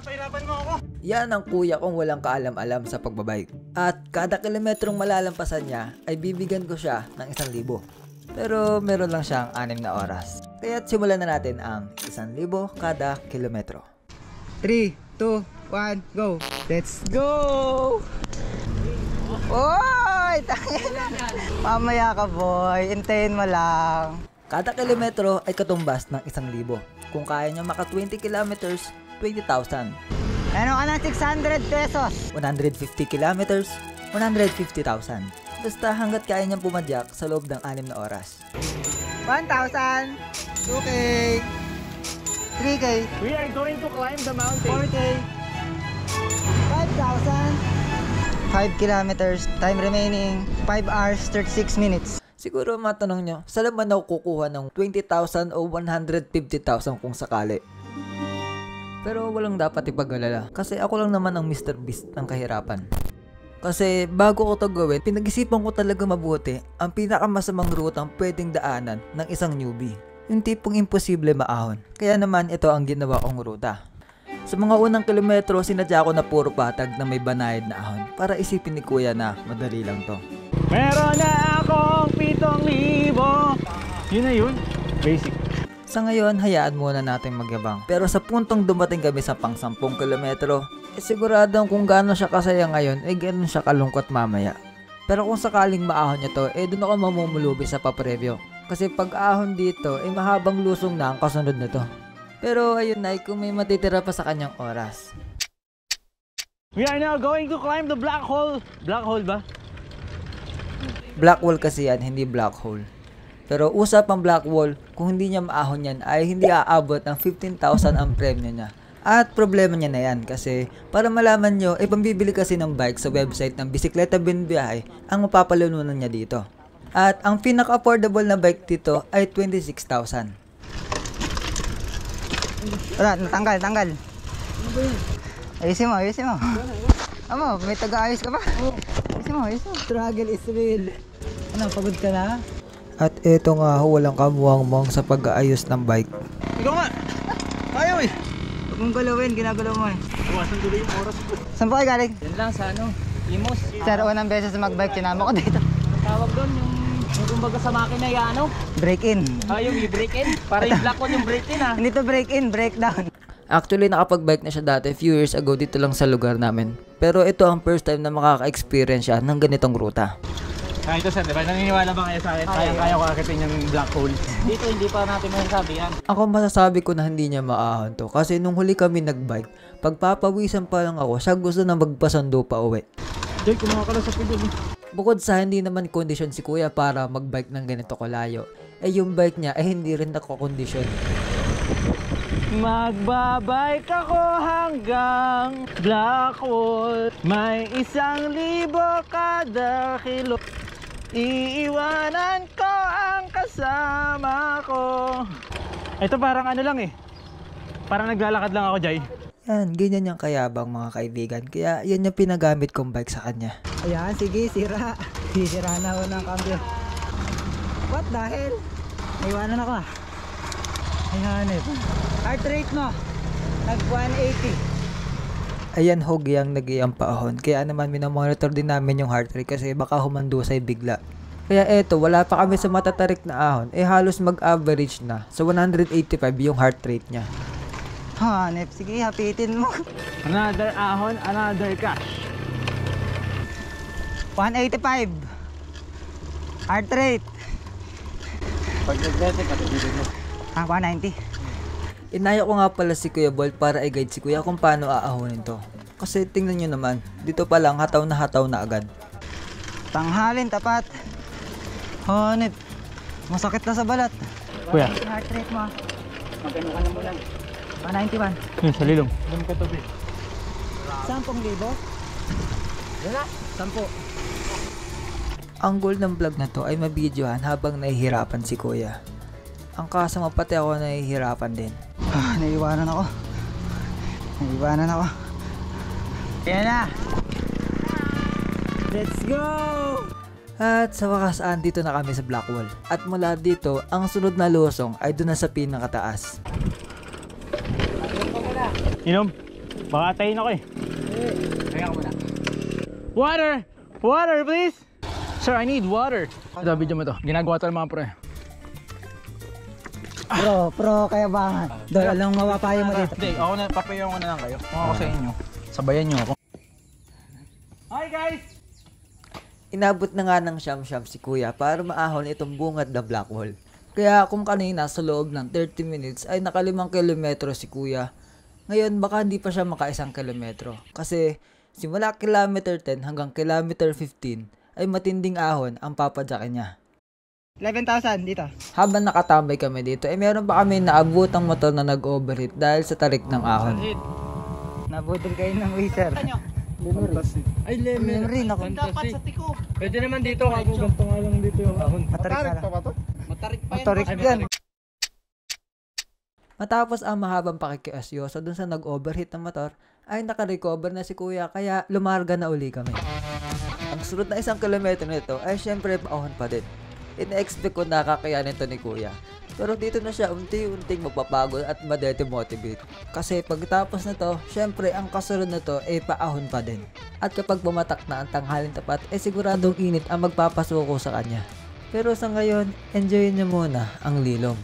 Pinapahirapan mo ako. Yan ang kuya kong walang kaalam-alam sa pagbabike. At kada kilometrong malalampasan niya ay bibigyan ko siya ng 1,000. Pero meron lang siyang 6 na oras. Kaya't simulan na natin ang 1,000 kada kilometro. 3, 2, 1, go! Let's go! Oy! Mamaya ka boy, hintayin mo lang. Kada kilometro ay katumbas ng 1,000. Kung kaya niya maka 20 kilometers, 20,000. Ano ka ng 600 pesos? 150 kilometers, 150,000. Basta hanggat kaya niyang pumadyak sa loob ng 6 na oras. 1,000, 2K, 3K, We are going to climb the mountain. 4K, 5,000, 5 kilometers, time remaining, 5 hours, 36 minutes. Siguro matanong nyo, saan naman ako kukuha ng 20,000 o 150,000 kung sakali? Pero walang dapat ipag-alala kasi ako lang naman ang Mr. Beast ng kahirapan. Kasi bago ko to gawin, pinag-isipan ko talaga mabuti ang pinakamasamang rutang pwedeng daanan ng isang newbie. Yung tipong imposible maahon. Kaya naman ito ang ginawa kong ruta. Sa mga unang kilometro, sinadya ko na puro patag na may banayad na ahon para isipin ni kuya na madali lang to. Meron na akong 7,000. Yun na yun. Basic. Sa ngayon, hayaan muna natin magyabang. Pero sa puntong dumating kami sa pang 10 kilometro, siguradong kung gaano siya kasaya ngayon, ganoon siya kalungkot mamaya. Pero kung sakaling maahon niya to, doon ako mamumulubi sa papreview. Kasi pag ahon dito, mahabang lusong na ang kasunod na to. Pero ayun na, kung may matitira pa sa kanyang oras. We are now going to climb the black hole. Black hole ba? Black wall kasi yan, hindi black hole. Pero usap ang black wall, kung hindi niya maahon yan, ay hindi aabot ng 15,000 ang premyo niya. At problema niya na yan kasi para malaman nyo, pambibili kasi ng bike sa website ng Bisikleta Binbiyahe ang mapapalalunan niya dito. At ang pinaka-affordable na bike dito ay 26,000. Wala, tanggal. Ayusin mo. Amo, may taga-ayos ka ba? Ayusin mo. Struggle is real. Ano, pagod ka na? At eto nga ho, walang kamuwang-muwang sa pag-aayos ng bike. Ikaw nga. Ayaw eh. Huwag mong galawin, ginagalaw mo eh. Iwasan tuloy yung oras ko. Saan po kayo galing? Yan lang sa Imos. Sir, unang beses mag-bike, sinama ko dito. Tawag doon yung kumbaga sa makina yung Break in. yung i-break in. Para yung black one yung break in ha. Hindi to break in, break down. Actually, nakapag-bike na siya dati few years ago dito lang sa lugar namin. Pero ito ang first time na makaka-experience siya ng ganitong ruta. Ito sir, diba? Naniniwala ba kayo sa akin? Kaya ko akitin yung black hole. Dito hindi pa natin masasabi yan. Ako masasabi ko na hindi niya maahon to. Kasi nung huli kami nag-bike, pagpapawisan pa lang ako, siya gusto na magpasundo pa uwi. Jay, kumuha ka lang sa pidol. Bukod sa hindi naman kondisyon si kuya para mag-bike ng ganito kalayo, yung bike niya hindi rin nakakondisyon. Magbabike ako hanggang black hole. May 1,000 kada kilo. Iiwanan ko ang kasama ko. Ito parang ano lang eh. Parang naglalakad lang ako, Jay. Yan, ganyan yung kayabang mga kaibigan. Kaya yan yung pinagamit kong bike sa kanya. Ayan, sige, sira. Sira na ako ng cambio. What the hell? Iwanan ako ah. Ayan eh. Heart rate mo, nag 180. Ayan ho, giyang nag-iang paahon. Kaya naman minamonitor din namin yung heart rate kasi baka humandusay bigla. Kaya eto, wala pa kami sa matatarik na ahon. Halos mag-average na. So 185 yung heart rate niya. Hanep, sige, hapitin mo. Another ahon, another cash. 185. Heart rate. Pag nag-rete ka, tagilin mo. 190. Inaya ko nga pala si Kuya Bolt para i-guide si Kuya kung paano aahonin to. Kasi tingnan nyo naman, dito pa lang hataw na agad. Tanghalin, tapat. Hanep, masakit na sa balat. Kuya. Heart rate mo. Magkano ka na mo lang? 191. Yun, sa lilong. Alam ka tabi. 10,000? Wala, 10. Ang goal ng vlog na to ay mabidyohan habang nahihirapan si Kuya. Ang kasama pati ako nahihirapan din. Naiiwanan ako. Ayan na. Let's go! At sa wakas dito na kami sa Blackwall. At mula dito, ang sunod na lusong ay doon na sa pinakataas. Inom? Baka atayin ako eh. Kaya ka muna. Water! Water please! Sir, I need water. Ito, video mo to. Ginagawa to ng mga pre. Pro kaya ba? Dol, alam mapapayo mo dito. Hindi, ako na, papayaw ko na lang kayo. Kung ako sa inyo, sabayan nyo ako. Hi guys! Inabot na nga ng siyam-siyam si kuya para maahon itong bungad na black hole. Kaya kung kanina sa loob ng 30 minutes ay naka 5 kilometro si kuya, ngayon baka hindi pa siya maka 1 kilometro. Kasi simula kilometer 10 hanggang kilometer 15 ay matinding ahon ang papadyakin niya. 11,000 dito. Habang nakatambay kami dito, meron pa kami naabutang motor na nag-overheat dahil sa tarik ng ahon. Nabudol kayo ng waiter. Ay, Lemon ako. dapat sa tiko. Pwede naman dito, kaguganto nga lang dito yung ahon. Matarik pa ba to? Matarik yan. Matapos ang mahabang pakikiasyoso dun sa nag-overheat ng motor, ay naka-recover na si kuya kaya lumarga na uli kami. Ang sunod na 1 kilometro nito ay syempre paahon pa din. Ina-expect ko nakakayanin to ni kuya. Pero dito na siya unti-unting magpapagod at mademotivate. Kasi pagtapos na to, syempre ang kasunod na to ay paahon pa din. At kapag bumatak na ang tanghalin tapat, siguradong init ang magpapasuko sa kanya. Pero sa ngayon, enjoyin niya muna ang lilom.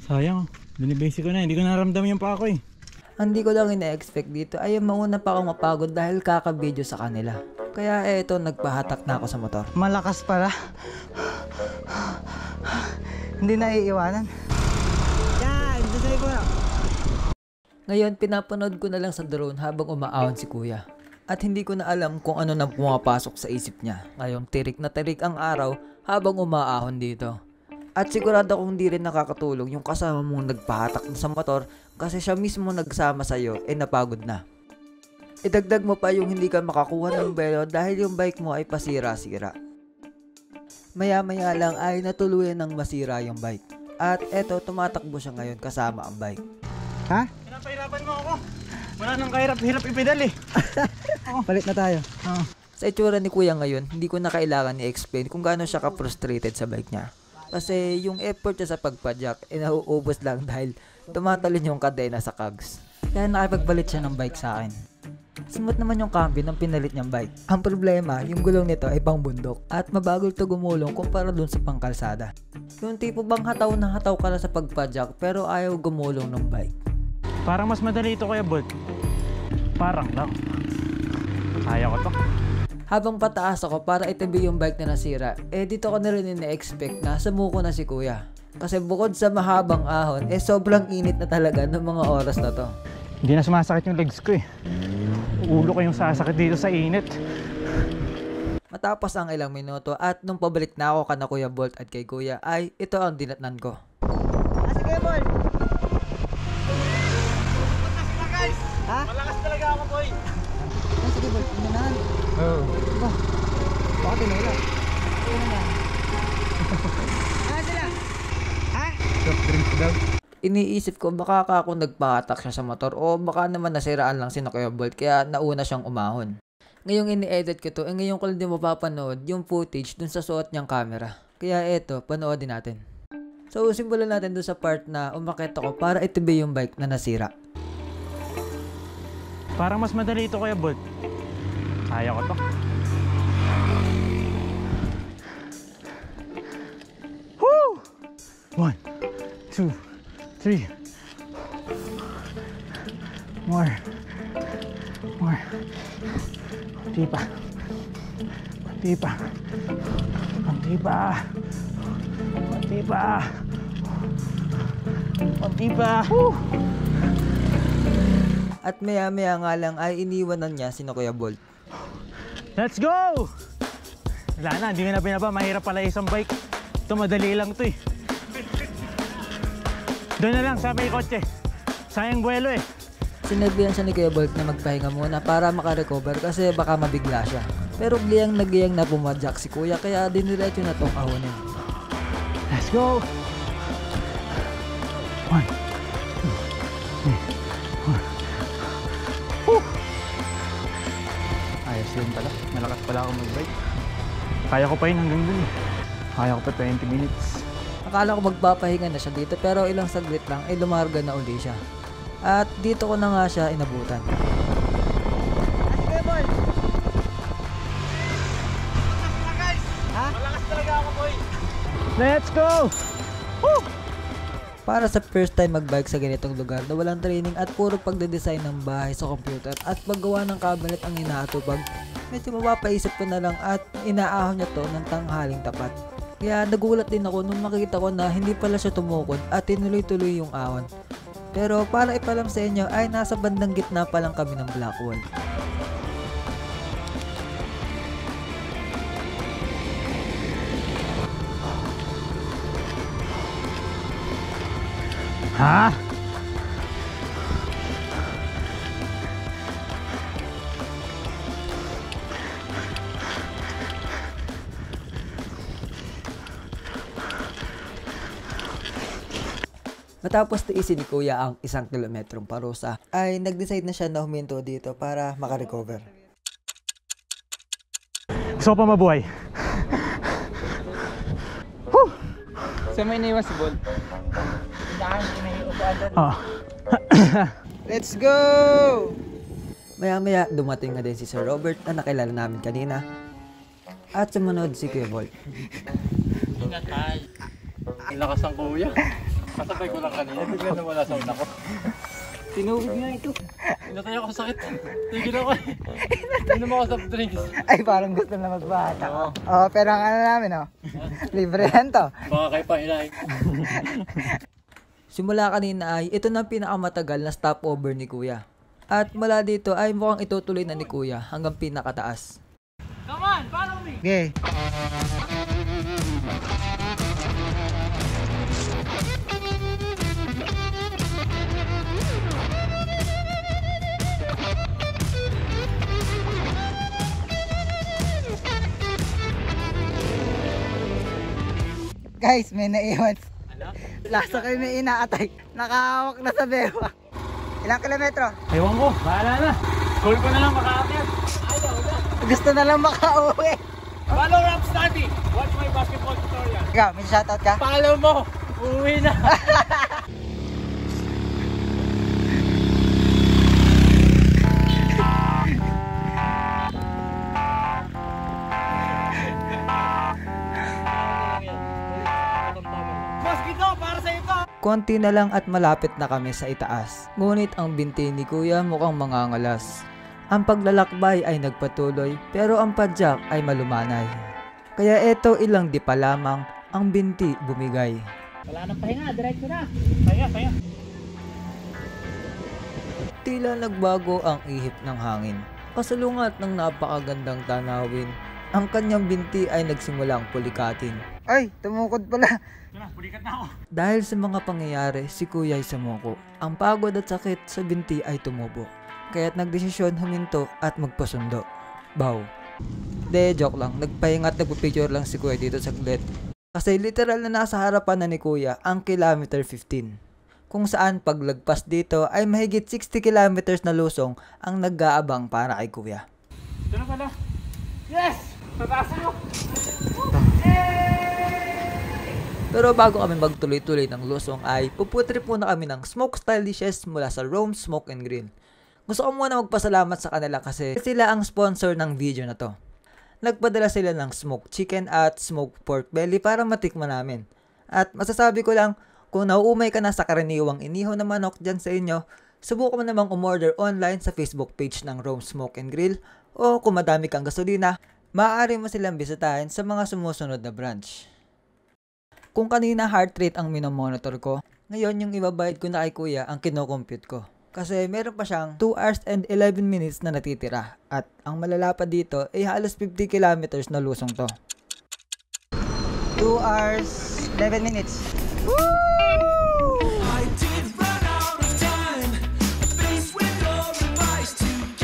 Sayang, binibasic ko na, hindi ko naramdaman yung pa ako eh. Hindi ko lang ina-expect dito ay mauna pa akong mapagod dahil kaka-video sa kanila. Kaya eto, nagpahatak na ako sa motor. Malakas pala. Hindi na iiwanan. Yan, dasay ko na. Ngayon, pinapanood ko na lang sa drone habang umaahon si kuya. At hindi ko na alam kung ano nang pumapasok sa isip niya. Ngayong tirik na tirik ang araw habang umaahon dito. At sigurado kung di rin nakakatulong yung kasama mong nagpahatak na sa motor kasi siya mismo nagsama sa'yo napagod na. Idagdag mo pa yung hindi ka makakuha ng belo dahil yung bike mo ay pasira-sira. Maya-maya lang ay natuluyan ng masira yung bike. At eto, tumatakbo siya ngayon kasama ang bike. Ha? Pinapahirapan mo ako. Wala nang kahirap-hirap ipedal eh. Palit na tayo. Sa itsura ni kuya ngayon, hindi ko na kailangan i-explain kung gaano siya ka-frustrated sa bike niya. Kasi yung effort niya sa pagpadyak nauubos lang dahil tumatalon yung kadena sa cogs. Kaya nakipagbalit siya ng bike sa akin. Smooth naman yung cambio ng pinalit niyang bike. Ang problema, yung gulong nito ay pang bundok at mabagal to gumulong kumpara dun sa pangkalsada. Yung tipo bang hataw na hataw ka na sa pagpadyak pero ayaw gumulong ng bike. Parang mas madali ito kaya Bolt. Parang lang. Kaya ko to. Habang pataas ako para itabi yung bike na nasira, dito ko na rin ina-expect na sumuko na si kuya. Kasi bukod sa mahabang ahon, sobrang init na talaga ng mga oras na to. Hindi na sumasakit yung legs ko eh. Ulo ko yung sasakit dito sa init. Matapos ang ilang minuto at nung pabalik na ako kana Kuya Bolt at kay kuya ay ito ang dinatnan ko. Sige, Boy. Ha? Malakas talaga ako boy. Sige, Boy. Inanan. Oo. Baka tinula. Sila. Ha? Soft drinks daw. Iniisip ko baka ako nagpahatak siya sa motor o baka naman nasiraan lang si Kuya Bolt kaya nauna siyang umahon. Ngayong ini-edit ko to, ngayon ko lang din mapapanood yung footage dun sa suot niyang camera. Kaya eto, panoodin natin. So simulan natin dun sa part na umakit ako para itabi yung bike na nasira. Parang mas madali ito kaya Bolt. Kaya ko to. Woo! 1, 2, 3. More. Kunti pa. Woo! At maya-maya nga lang ay iniwanan niya si Kuya Bolt. Let's go! Wala na, hindi ko na binaba. Mahirap pala isang bike. Ito madali lang to eh. Doon na lang sa may kotse. Sayang buwelo eh. Sinabihan siya ni Kuya Bolt na magpahinga muna para makarecover kasi baka mabigla siya. Pero giyang na pumadyak si kuya kaya diniretso na tong ahonin. Let's go! 1, 2, 3, 4. Ayos din pala. Malakas pala ako mag-bike. Kaya ko pa yun hanggang dun eh. Kaya ko pa 20 minutes. Akala ko magpapahinga na siya dito pero ilang saglit lang ay lumarga na uli siya. At dito ko na nga siya inabutan. Ha? Malakas talaga ako, boy. Let's go! Woo! Para sa first time magbike sa ganitong lugar na walang training at puro pagde-design ng bahay sa computer at paggawa ng cabinet ang inaatupag, medyo mapapaisip ko na lang at inaahon niya to ng tanghaling tapat. Kaya nagulat din ako nung makikita ko na hindi pala siya tumukod at tinuloy-tuloy yung ahon. Pero para ipalam sa inyo ay nasa bandang gitna pa lang kami ng Blackwall. Ha? Matapos tiisin ni Kuya ang 1 kilometrong parusa, ay nag-decide na siya na huminto dito para makarecover. Gusto ko pa mabuhay. Whew! Saan mo iniwan si Bol? Saan may upuan doon? Oh. Let's go! Maya-maya dumating na din si Sir Robert na nakilala namin kanina. At sumunod si Kuya Bolt. Ingat ay. Lakas ang kuya. Kasabay ko lang kanina. Bigla na wala sa una ko. Tinubig nga ito. Pinatay ako sa sakit. Tigil ako eh. Inom ako sa drinks. Ay, parang gusto na magbata. Oo, pero ang ano namin, oh. Libre yan to. Baka kayo pa inahin. Simula kanina ay ito na ang pinakamatagal na stopover ni Kuya. At mula dito ay mukhang itutuloy na ni Kuya hanggang pinakataas. Come on, follow me! Okay. Guys, may naiwan. Ano? Lasa kayo may inaatay. Nakahawak na sa bewa. Ilang kilometro? Ewan ko, bahala na. Goal ko na lang makaakyat. Gusto na lang makauwi. Follow Rap Study. Watch my basketball tutorial. Ikaw, may shoutout ka? Follow mo. Uuwi na. Mosquito, para sa ito. Konti na lang at malapit na kami sa itaas. Ngunit ang binti ni Kuya mukhang mangangalas. Ang paglalakbay ay nagpatuloy pero ang padyak ay malumanay. Kaya eto ilang di pa lamang ang binti bumigay. Wala nang pahinga, diretso na. Kaya. Tila nagbago ang ihip ng hangin. Kasalungat ng napakagandang tanawin, ang kanyang binti ay nagsimulang pulikatin. Ay, tumukod pala. Pulikat na ako. Dahil sa mga pangyayari, si Kuya ay sumuko. Ang pagod at sakit sa binti ay tumubo. Kaya't nagdesisyon huminto at magpasundo. Bow. De, joke lang. Nagpahinga at nagpipicture lang si Kuya dito saglit. Kasi literal na nasa harapan na ni Kuya ang kilometer 15. Kung saan paglagpas dito ay mahigit 60 kilometers na lusong ang nag-aabang para kay Kuya. Ito na pala. Yes! Tataas mo! Pero bago kami magtuloy-tuloy ng lusong ay puputrip muna kami ng smoke style dishes mula sa Rome Smoke and Grill. Gusto ko muna magpasalamat sa kanila kasi sila ang sponsor ng video na to. Nagpadala sila ng smoked chicken at smoked pork belly para matikman namin. At masasabi ko lang, kung nauumay ka na sa karaniwang inihaw na manok dyan sa inyo, subukan mo namang umorder online sa Facebook page ng Rome Smoke and Grill o kung madami kang gasolina, maaari mo silang bisitahin sa mga sumusunod na branch. Kung kanina heart rate ang minomonitor ko, ngayon yung ibabayad ko na kay Kuya ang kinocompute ko. Kasi meron pa siyang 2 hours and 11 minutes na natitira. At ang malala pa dito ay halos 50 kilometers na lusong to. 2 hours, 11 minutes.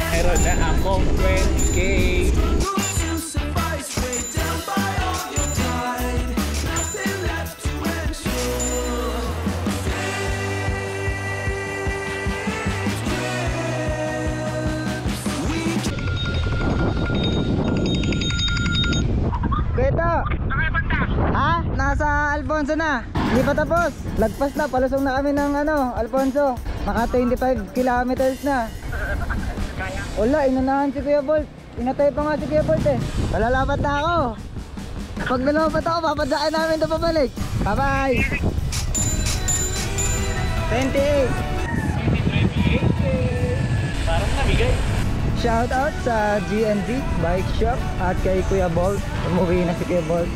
Meron na akong 20K. Beto! Ha? Nasa Alfonso na. Hindi pa tapos. Lagpas na. Palusong na kami ng Alfonso. Maka 25 kilometers na. Wala, inunahan si Kuya Bolt. Inatay pa nga si Kuya Bolt eh. Palalapat na ako. Pag nalobat ako, papadaan namin ito pabalik. Bye-bye! 28! Parang nabigay. Shout out sa GND Bike Shop at kay Kuya Bolt. Umuwi na si Kuya Bolt.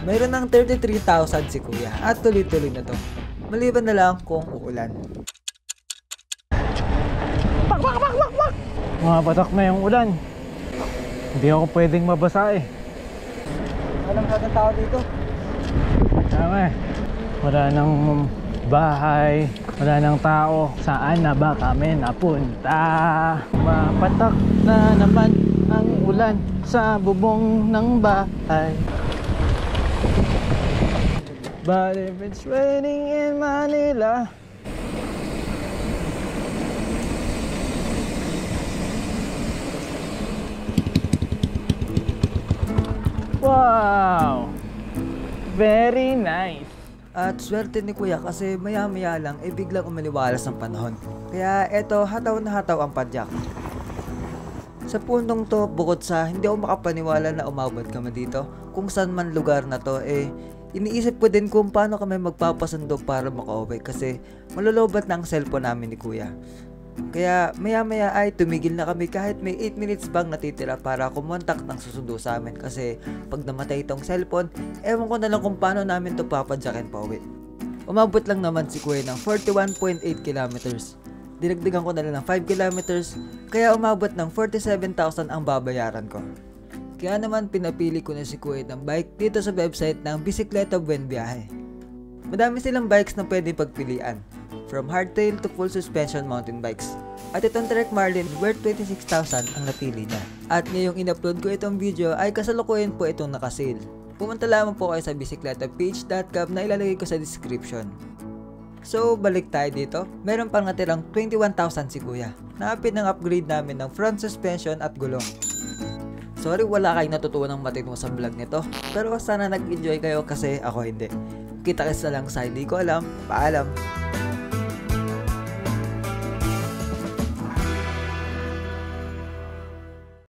Mayroon ng 33,000 si Kuya at tuloy-tuloy na to. Maliban na lang kung uulan. Mapatak na yung ulan. Hindi ako pwedeng mabasa eh. Walang masyadong tao dito. Tama eh. Wala nang bahay, wala nang tao. Saan na ba kami napunta? Mapatak na naman ang ulan sa bubong ng bahay. But if it's raining in Manila, wow! Very nice. At swerte ni Kuya kasi maya-maya lang biglang umaliwalas ang panahon. Kaya eto, hataw na hataw ang padyak. Sa puntong to, bukod sa hindi ako makapaniwala na umabot kami dito, kung saan man lugar na to, iniisip ko din kung paano kami magpapasundo para makauwi kasi malolobat na ang cellphone namin ni Kuya. Kaya maya-maya ay tumigil na kami kahit may 8 minutes bang natitira para kumontak ng susundo sa amin kasi pag namatay itong cellphone, ewan ko na lang kung paano namin to papadyakin pa uwi. Umabot lang naman si Kuya ng 41.8 kilometers. Dinagdagan ko na lang ng 5 kilometers kaya umabot ng 47,000 ang babayaran ko. Kaya naman pinapili ko na si Kuya ng bike dito sa website ng Bisikleta Buen Viaje. Madami silang bikes na pwede pagpilian, from hardtail to full suspension mountain bikes. At itong Trek Marlin worth 26,000 ang napili niya. At ngayong in-upload ko itong video ay kasalukuyan po itong nakasale. Pumunta lamang po kayo sa bicicletapage.com na ilalagay ko sa description. So balik tayo dito, meron pang natirang 21,000 si Kuya. Naapit ng upgrade namin ng front suspension at gulong. Sorry wala kayong natutunan ng matino sa vlog nito, pero sana nag-enjoy kayo kasi ako hindi. Kita-kits na lang sa hindi ko alam. Paalam!